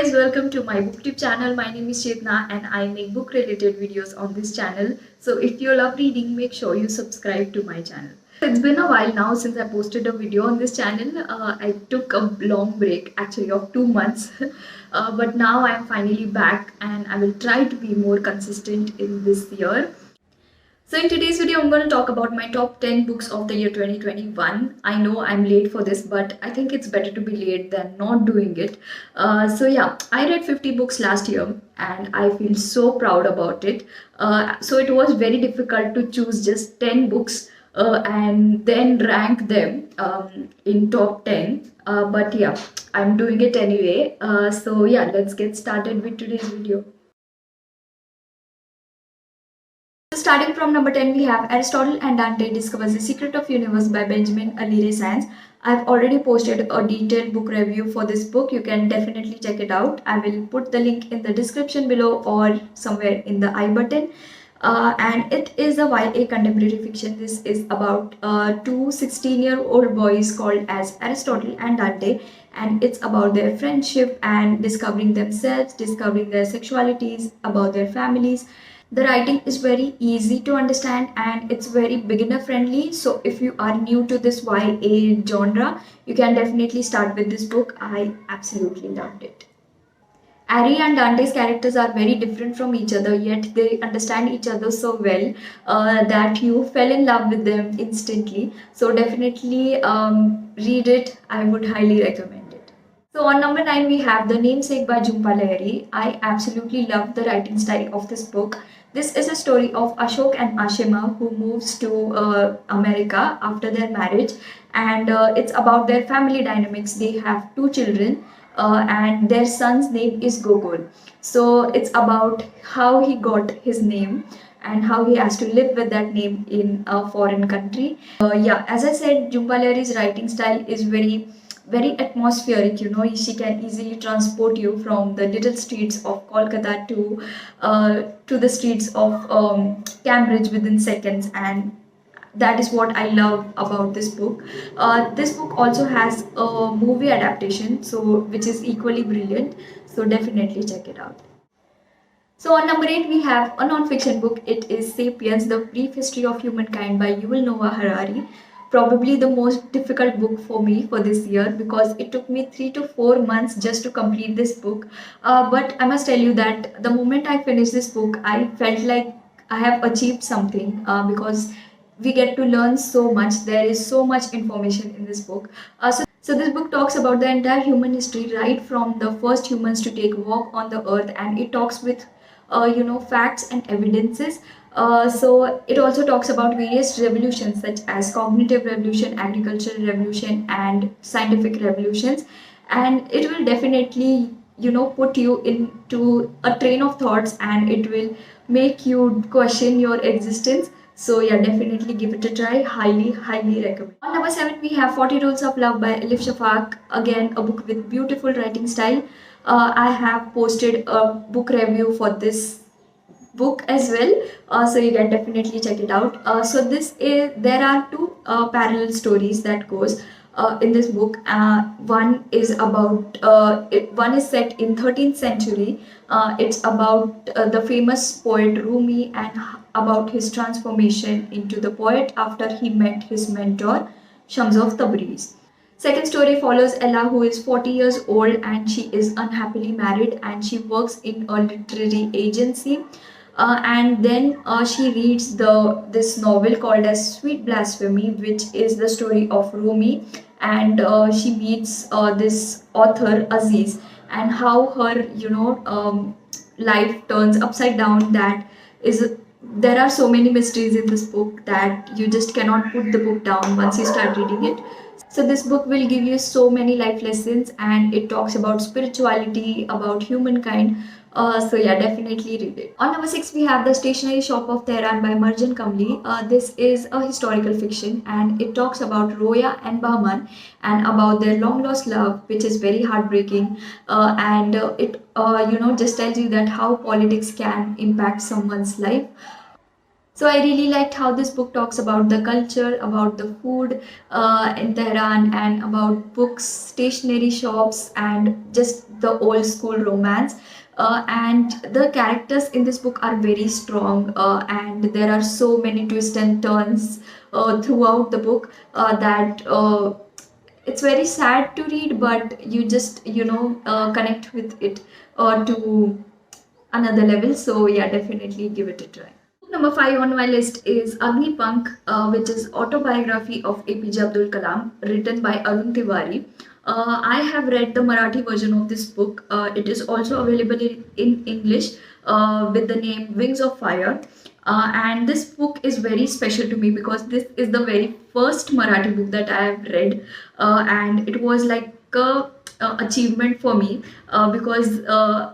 guys, welcome to my booktube channel. My name is Chetana and I make book related videos on this channel. So if you love reading, make sure you subscribe to my channel. It's been a while now since I posted a video on this channel. I took a long break actually of 2 months. But now I am finally back and I will try to be more consistent in this year. So in today's video, I'm going to talk about my top 10 books of the year 2021. I know I'm late for this, but I think it's better to be late than not doing it. So yeah, I read 50 books last year and I feel so proud about it. So it was very difficult to choose just 10 books and then rank them in top 10. But yeah, I'm doing it anyway. So yeah, let's get started with today's video. Starting from number 10, we have Aristotle and Dante Discovers the Secret of Universe by Benjamin Alire Sands. I've already posted a detailed book review for this book. You can definitely check it out. I will put the link in the description below or somewhere in the I button. And it is a YA contemporary fiction. This is about two 16-year-old boys called as Aristotle and Dante, and it's about their friendship and discovering themselves, discovering their sexualities, about their families. The writing is very easy to understand and it's very beginner friendly. So if you are new to this YA genre, you can definitely start with this book. I absolutely loved it. Ari and Dante's characters are very different from each other, yet they understand each other so well that you fell in love with them instantly. So definitely read it. I would highly recommend it. So on number 9, we have The Namesake by Jhumpa Lahiri. I absolutely love the writing style of this book. This is a story of Ashok and Ashima who moves to America after their marriage, and it's about their family dynamics. They have 2 children and their son's name is Gogol. So it's about how he got his name and how he has to live with that name in a foreign country. Yeah, as I said, Jhumpa Lahiri's writing style is very atmospheric. You know, she can easily transport you from the little streets of Kolkata to the streets of Cambridge within seconds, and that is what I love about this book. This book also has a movie adaptation, so which is equally brilliant. So definitely check it out. So on number 8, we have a non-fiction book. It is Sapiens, The Brief History of Humankind by Yuval Noah Harari. Probably the most difficult book for me for this year because it took me 3 to 4 months just to complete this book. But I must tell you that the moment I finished this book, I felt like I have achieved something because we get to learn so much. There is so much information in this book. So this book talks about the entire human history, right from the first humans to take walk on the earth, and it talks with facts and evidences. So it also talks about various revolutions such as cognitive revolution, agricultural revolution, and scientific revolutions, and it will definitely put you into a train of thoughts and it will make you question your existence. So yeah, definitely give it a try. Highly recommend. On number 7, we have 40 Rules of Love by Elif Shafak. Again, a book with beautiful writing style. I have posted a book review for this book as well, so you can definitely check it out. So there are 2 parallel stories that goes in this book. One is about one is set in 13th century. It's about the famous poet Rumi and about his transformation into the poet after he met his mentor Shams of Tabriz. Second story follows Ella, who is 40 years old and she is unhappily married and she works in a literary agency. And then she reads this novel called as Sweet Blasphemy, which is the story of Rumi, and she meets this author Aziz and how her life turns upside down. There are so many mysteries in this book that you just cannot put the book down once you start reading it. So this book will give you so many life lessons and it talks about spirituality, about humankind. So yeah, definitely read it. On number 6, we have The Stationery Shop of Tehran by Marjan Kamli. This is a historical fiction and it talks about Roya and Bahman and about their long lost love, which is very heartbreaking. And it just tells you that how politics can impact someone's life. So I really liked how this book talks about the culture, about the food in Tehran, and about books, stationery shops, and just the old school romance. And the characters in this book are very strong, and there are so many twists and turns throughout the book that it's very sad to read, but you just connect with it to another level. So yeah, definitely give it a try. Number 5 on my list is Agnipank, which is autobiography of APJ Abdul Kalam, written by Arun Tiwari. I have read the Marathi version of this book. It is also available in English with the name Wings of Fire. And this book is very special to me because this is the very first Marathi book that I have read, and it was like a achievement for me because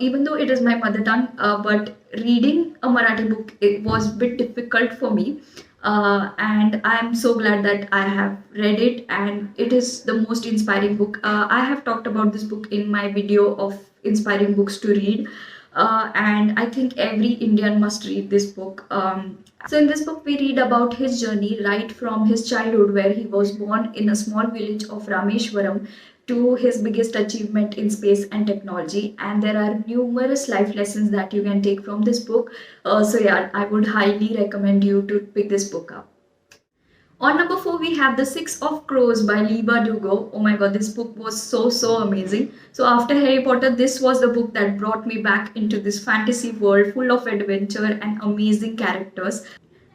even though it is my mother tongue, but reading a Marathi book, it was a bit difficult for me. And I'm so glad that I have read it, and it is the most inspiring book. I have talked about this book in my video of inspiring books to read, and I think every Indian must read this book. So in this book, we read about his journey right from his childhood, where he was born in a small village of Rameshwaram, to his biggest achievement in space and technology. And there are numerous life lessons that you can take from this book. So yeah, I would highly recommend you to pick this book up. On number 4, we have The Six of Crows by Liba Dugo. Oh my god, this book was so amazing. So after Harry Potter, this was the book that brought me back into this fantasy world full of adventure and amazing characters.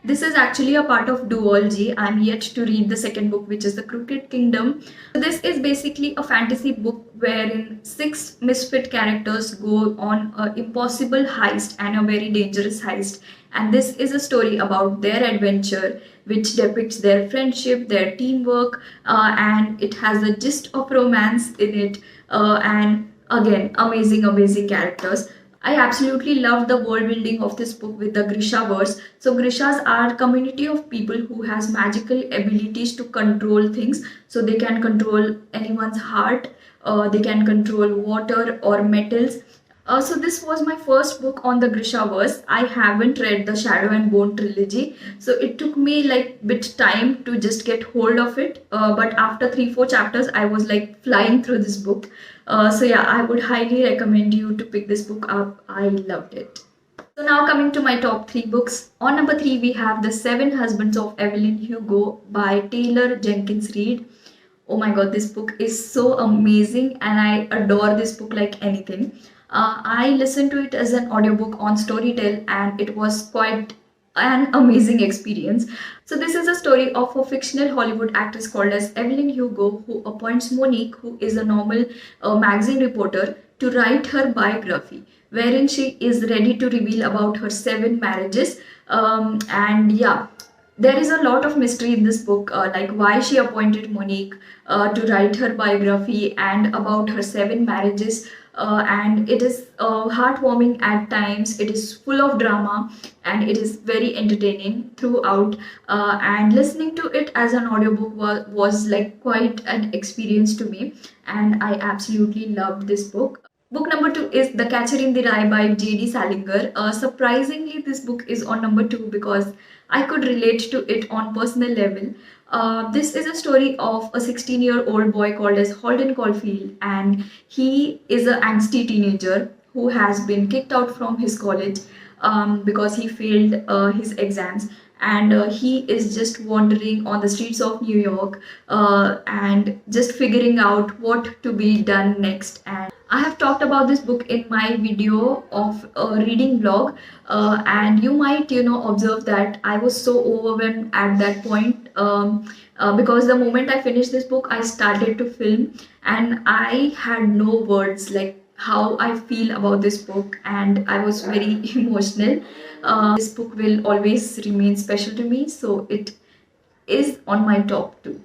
This is actually a part of duology. I'm yet to read the second book, which is The Crooked Kingdom. So this is basically a fantasy book wherein 6 misfit characters go on an impossible heist and a very dangerous heist. And this is a story about their adventure, which depicts their friendship, their teamwork, and it has a gist of romance in it. And again, amazing characters. I absolutely loved the world building of this book with the Grishaverse. So Grishas are a community of people who has magical abilities to control things. So they can control anyone's heart, they can control water or metals. So this was my first book on the Grishaverse. I haven't read the Shadow and Bone trilogy, so it took me like bit time to just get hold of it. But after 3-4 chapters, I was like flying through this book. So yeah, I would highly recommend you to pick this book up. I loved it. So now coming to my top 3 books. On number 3, we have The Seven Husbands of Evelyn Hugo by Taylor Jenkins Reid. Oh my god, this book is so amazing and I adore this book like anything. I listened to it as an audiobook on Storytel and it was quite an amazing experience. So this is a story of a fictional Hollywood actress called as Evelyn Hugo, who appoints Monique, who is a normal magazine reporter, to write her biography, wherein she is ready to reveal about her 7 marriages. And yeah, there is a lot of mystery in this book, like why she appointed Monique to write her biography and about her 7 marriages. And it is heartwarming at times. It is full of drama and it is very entertaining throughout. And listening to it as an audiobook was like quite an experience to me, and I absolutely loved this book. Book number 2 is The Catcher in the Rye by J.D. Salinger. Surprisingly, this book is on number 2 because I could relate to it on personal level. This is a story of a 16-year-old boy called as Holden Caulfield, and he is an angsty teenager who has been kicked out from his college because he failed his exams, and he is just wandering on the streets of New York and just figuring out what to be done next. And I have talked about this book in my video of a reading vlog, and you might observe that I was so overwhelmed at that point because the moment I finished this book, I started to film and I had no words like how I feel about this book, and I was very emotional. This book will always remain special to me, so it is on my top 2.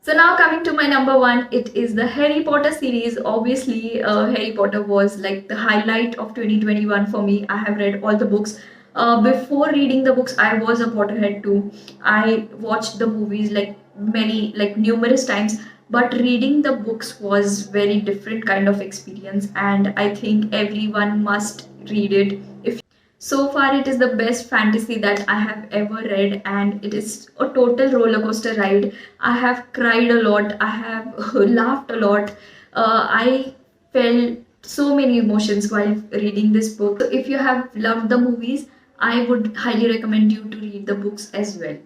So now coming to my number 1, it is the Harry Potter series. Obviously, Harry Potter was like the highlight of 2021 for me. I have read all the books. Before reading the books, I was a Potterhead too. I watched the movies like numerous times, but reading the books was very different kind of experience, and I think everyone must read it. So far, it is the best fantasy that I have ever read, and it is a total roller coaster ride. I have cried a lot, I have laughed a lot, I felt so many emotions while reading this book. So, if you have loved the movies, I would highly recommend you to read the books as well.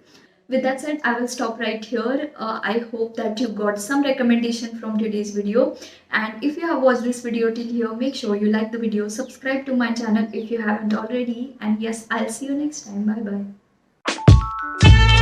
With that said, I will stop right here. I hope that you got some recommendation from today's video. And if you have watched this video till here, make sure you like the video, subscribe to my channel if you haven't already. And yes, I'll see you next time. Bye bye.